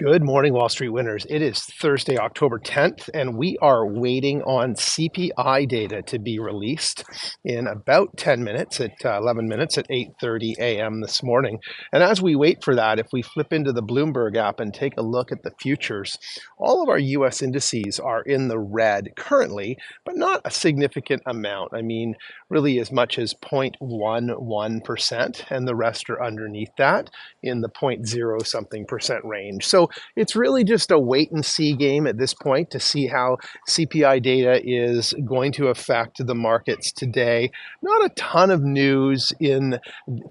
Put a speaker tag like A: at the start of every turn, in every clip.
A: Good morning, Wall Street winners. It is Thursday, October 10th, and we are waiting on CPI data to be released in about 10 minutes at 11 minutes at 8:30 a.m. this morning. And as we wait for that, if we flip into the Bloomberg app and take a look at the futures, all of our US indices are in the red currently, but not a significant amount. I mean, really as much as 0.11%, and the rest are underneath that in the 0.0 something percent range. So it's really just a wait and see game at this point to see how CPI data is going to affect the markets today. Not a ton of news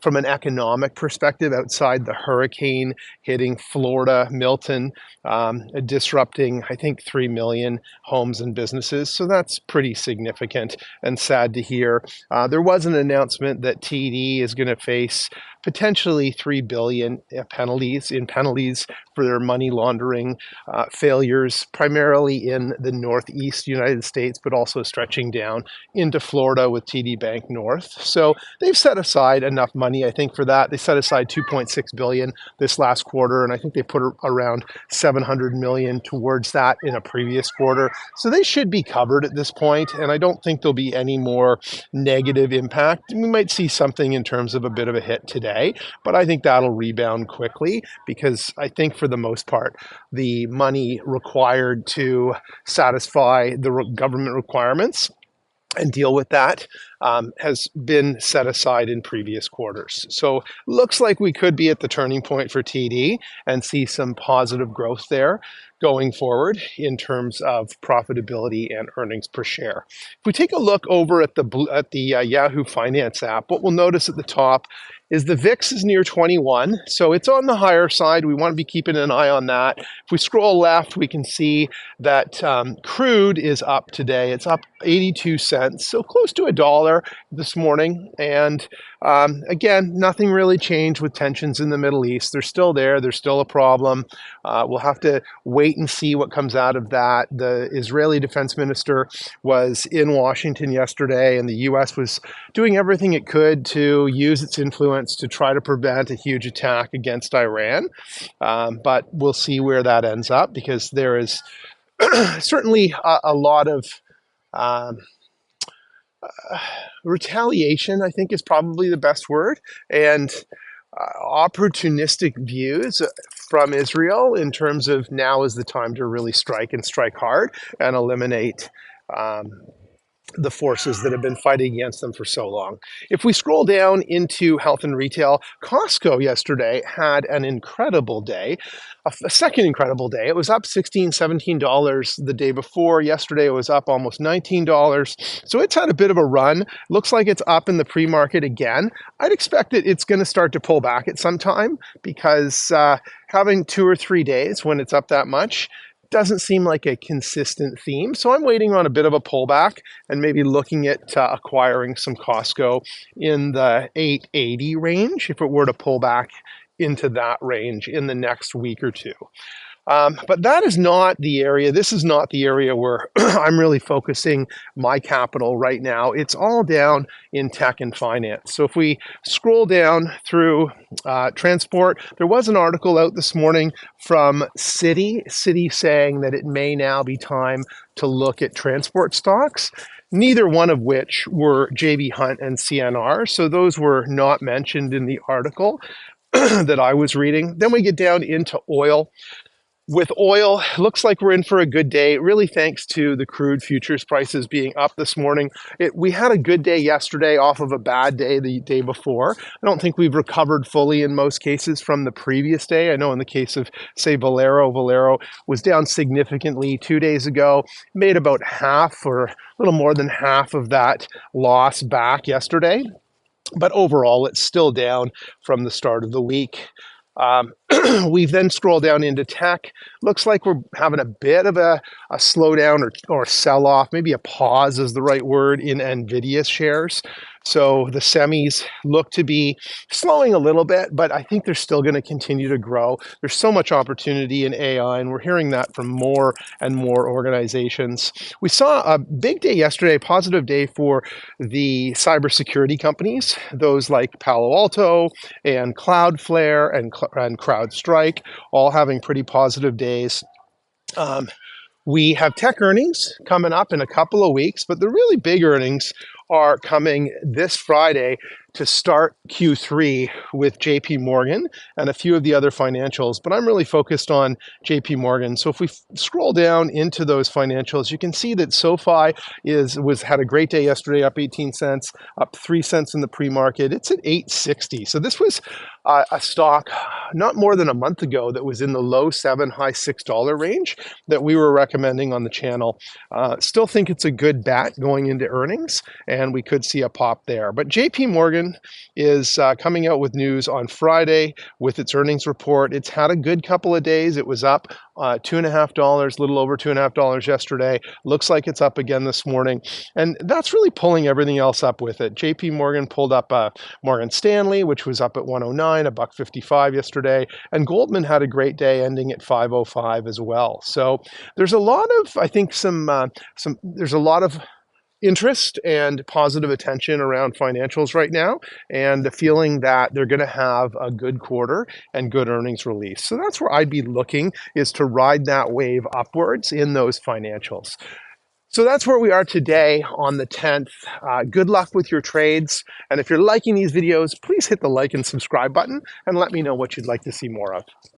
A: from an economic perspective outside the hurricane hitting Florida, Milton, disrupting, I think, 3 million homes and businesses. So that's pretty significant and sad to hear. There was an announcement that TD is going to face potentially $3 billion penalties for their money laundering failures, primarily in the Northeast United States, but also stretching down into Florida with TD Bank North. So they've set aside enough money, I think, for that. They set aside $2.6 billion this last quarter, and I think they put around $700 million towards that in a previous quarter. So they should be covered at this point, and I don't think there'll be any more negative impact. We might see something in terms of a bit of a hit today, but I think that'll rebound quickly because I think for the most part, the money required to satisfy the government requirements and deal with that has been set aside in previous quarters. So looks like we could be at the turning point for TD and see some positive growth there going forward in terms of profitability and earnings per share. If we take a look over at the Yahoo Finance app, what we'll notice at the top is the VIX is near 21, so it's on the higher side. We want to be keeping an eye on that. If we scroll left, we can see that crude is up today. It's up 82 cents, so close to $1 this morning. And again, nothing really changed with tensions in the Middle East. They're still there. They're still a problem. We'll have to wait and see what comes out of that. The Israeli defense minister was in Washington yesterday, and the U.S. was doing everything it could to use its influence to try to prevent a huge attack against Iran. But we'll see where that ends up because there is certainly a lot of retaliation, I think is probably the best word, and opportunistic views from Israel in terms of now is the time to really strike and strike hard and eliminate the forces that have been fighting against them for so long. If we scroll down into health and retail, Costco yesterday had an incredible day, a second incredible day. It was up $16, $17 the day before. Yesterday it was up almost $19. So it's had a bit of a run. Looks like it's up in the pre-market again. I'd expect that it's going to start to pull back at some time because having 2 or 3 days when it's up that much doesn't seem like a consistent theme. So I'm waiting on a bit of a pullback and maybe looking at acquiring some Costco in the 880 range if it were to pull back into that range in the next week or two. But that is not the area. This is not the area where I'm really focusing my capital right now. It's all down in tech and finance. So if we scroll down through transport, there was an article out this morning from Citi saying that it may now be time to look at transport stocks, neither one of which were JB Hunt and CNR. So those were not mentioned in the article that I was reading. Then we get down into oil. With oil, looks like we're in for a good day, really thanks to the crude futures prices being up this morning. We had a good day yesterday off of a bad day the day before. I don't think we've recovered fully in most cases from the previous day. I know in the case of, say, Valero was down significantly 2 days ago, made about half or a little more than half of that loss back yesterday. But overall, it's still down from the start of the week. We've then scrolled down into tech. Looks like we're having a bit of a slowdown or sell-off, maybe a pause is the right word, in NVIDIA shares. So the semis look to be slowing a little bit, but I think they're still going to continue to grow. There's so much opportunity in AI, and we're hearing that from more and more organizations. We saw a big day yesterday, positive day for the cybersecurity companies, those like Palo Alto and Cloudflare and CrowdStrike, all having pretty positive days. Um, we have tech earnings coming up in a couple of weeks, but the really big earnings are coming this Friday to start Q3 with JP Morgan and a few of the other financials. But I'm really focused on JP Morgan. So if we scroll down into those financials, you can see that SoFi had a great day yesterday, up 18 cents, up 3 cents in the pre-market. It's at 860. So this was a stock not more than a month ago that was in the low $7, high $6 range that we were recommending on the channel. Still think it's a good bet going into earnings, and we could see a pop there. But JP Morgan is coming out with news on Friday with its earnings report. It's had a good couple of days. It was up $2.50, a little over $2.50 yesterday. Looks like it's up again this morning. And that's really pulling everything else up with it. JP Morgan pulled up Morgan Stanley, which was up at 109, $1.55 yesterday. And Goldman had a great day ending at 505 as well. So there's a lot of, I think, there's a lot of interest and positive attention around financials right now, and the feeling that they're going to have a good quarter and good earnings release. So that's where I'd be looking, is to ride that wave upwards in those financials. So that's where we are today on the 10th. Good luck with your trades. And if you're liking these videos, please hit the like and subscribe button and let me know what you'd like to see more of.